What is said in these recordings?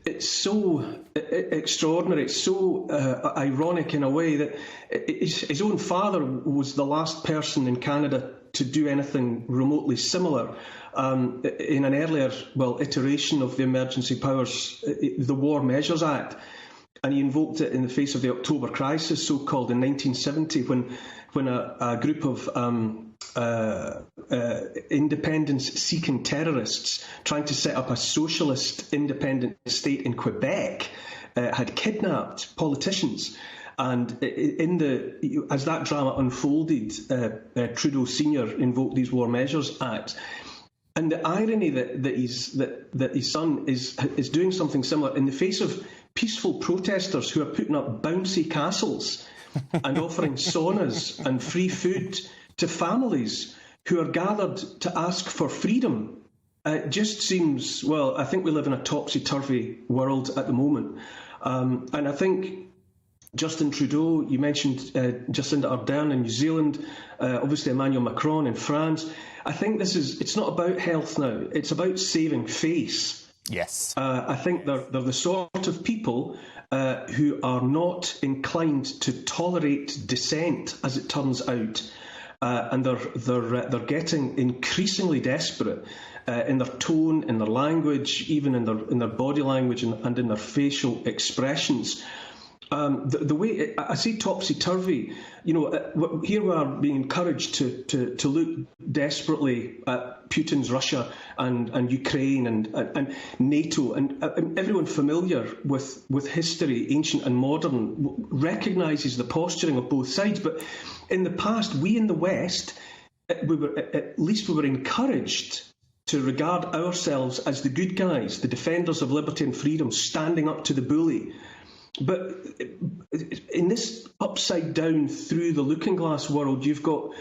it's so extraordinary. It's so ironic in a way that his own father was the last person in Canada to do anything remotely similar. In an earlier, iteration of the Emergency Powers, the War Measures Act, and he invoked it in the face of the October Crisis, so-called, in 1970, when a group of independence-seeking terrorists trying to set up a socialist independent state in Quebec had kidnapped politicians. And as that drama unfolded, Trudeau Sr. invoked these War Measures Acts. And the irony that his son is doing something similar in the face of peaceful protesters who are putting up bouncy castles and offering saunas and free food to families who are gathered to ask for freedom. It just seems, I think we live in a topsy-turvy world at the moment. And I think Justin Trudeau, you mentioned Jacinda Ardern in New Zealand, obviously Emmanuel Macron in France. I think it's not about health now, it's about saving face. Yes. I think they're the sort of people who are not inclined to tolerate dissent, as it turns out. And they're getting increasingly desperate in their tone, in their language, even in their body language and in their facial expressions. The way I say topsy-turvy, here we are being encouraged to look desperately at Putin's Russia and Ukraine and NATO, and everyone familiar with history, ancient and modern, recognises the posturing of both sides. But in the past, we in the West, we were encouraged to regard ourselves as the good guys, the defenders of liberty and freedom, standing up to the bully. But in this upside down through the looking glass world, you've got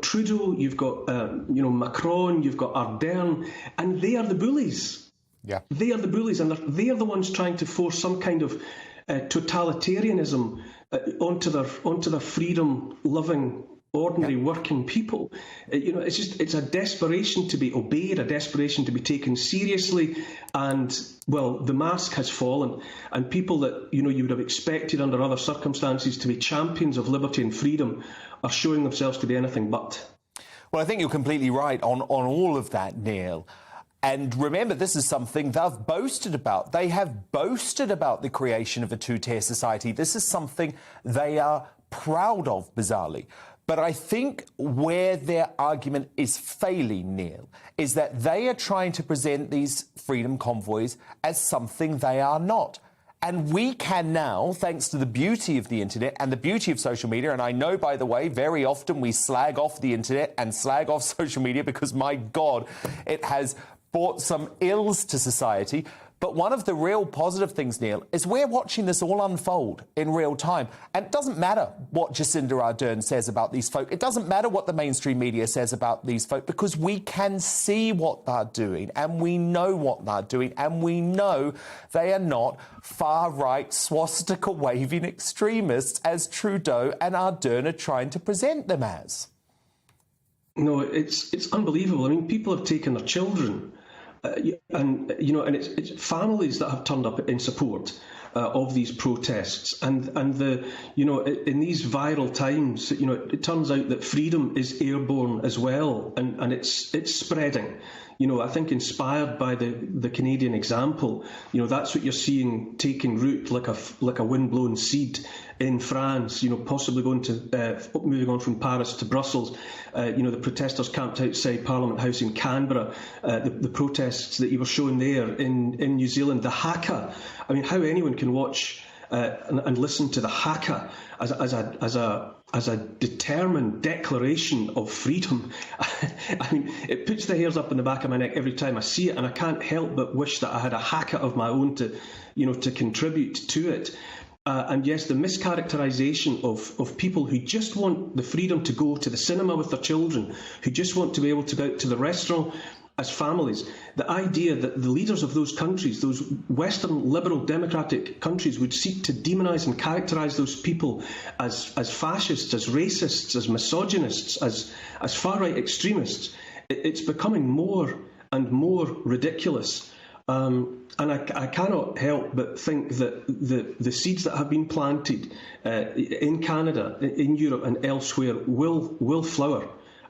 Trudeau, you've got Macron, you've got Ardern, and they are the bullies. Yeah, they are the bullies, and they are the ones trying to force some kind of totalitarianism onto their freedom-loving, ordinary working people. It's a desperation to be obeyed, a desperation to be taken seriously, and the mask has fallen, and people that you would have expected under other circumstances to be champions of liberty and freedom are showing themselves to be anything but. Well, I think you're completely right on all of that, Neil. And remember, this is something they've boasted about. They have boasted about the creation of a two-tier society. This is something they are proud of, bizarrely. But I think where their argument is failing, Neil, is that they are trying to present these freedom convoys as something they are not. And we can now, thanks to the beauty of the internet and the beauty of social media, and I know, by the way, very often we slag off the internet and slag off social media because, my God, it has brought some ills to society. But one of the real positive things, Neil, is we're watching this all unfold in real time. And it doesn't matter what Jacinda Ardern says about these folk. It doesn't matter what the mainstream media says about these folk, because we can see what they're doing, and we know what they're doing, and we know they are not far-right, swastika-waving extremists as Trudeau and Ardern are trying to present them as. No, it's unbelievable. I mean, people have taken their children. And it's families that have turned up in support of these protests, and in these viral times, it turns out that freedom is airborne as well, and it's spreading. I think inspired by the Canadian example, that's what you're seeing taking root like a windblown seed in France. Possibly moving on from Paris to Brussels. The protesters camped outside Parliament House in Canberra. The protests that you were showing there in New Zealand, the haka. I mean, how anyone can watch and listen to the haka as a determined declaration of freedom. I mean, it puts the hairs up in the back of my neck every time I see it, and I can't help but wish that I had a haka of my own to contribute to it. And yes, the mischaracterization of people who just want the freedom to go to the cinema with their children, who just want to be able to go out to the restaurant as families. The idea that the leaders of those countries, those Western liberal democratic countries, would seek to demonise and characterise those people as fascists, as racists, as misogynists, as far-right extremists, it's becoming more and more ridiculous. And I cannot help but think that the seeds that have been planted in Canada, in Europe and elsewhere will flower.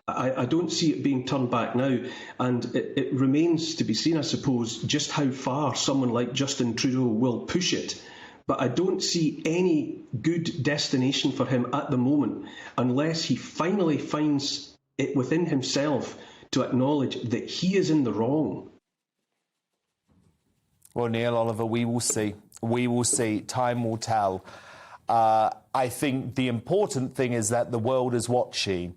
I don't see it being turned back now, and it remains to be seen, I suppose, just how far someone like Justin Trudeau will push it. But I don't see any good destination for him at the moment unless he finally finds it within himself to acknowledge that he is in the wrong. Well, Neil Oliver, we will see. We will see. Time will tell. I think the important thing is that the world is watching,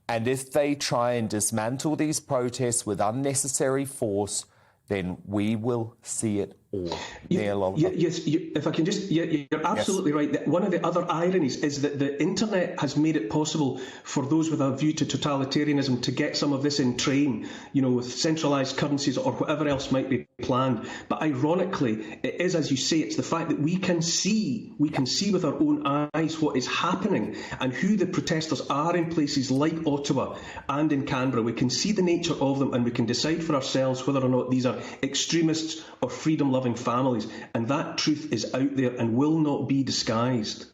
and if they try and dismantle these protests with unnecessary force, then we will see it all. Neil Oliver. Yes, if I can just, you're absolutely right. That one of the other ironies is that the internet has made it possible for those with a view to totalitarianism to get some of this in train, with centralised currencies or whatever else might be planned. But ironically, it is, as you say, it's the fact that we can see with our own eyes what is happening and who the protesters are in places like Ottawa and in Canberra. We can see the nature of them, and we can decide for ourselves whether or not these are extremists or freedom-loving families, and that truth is out there and will not be disguised.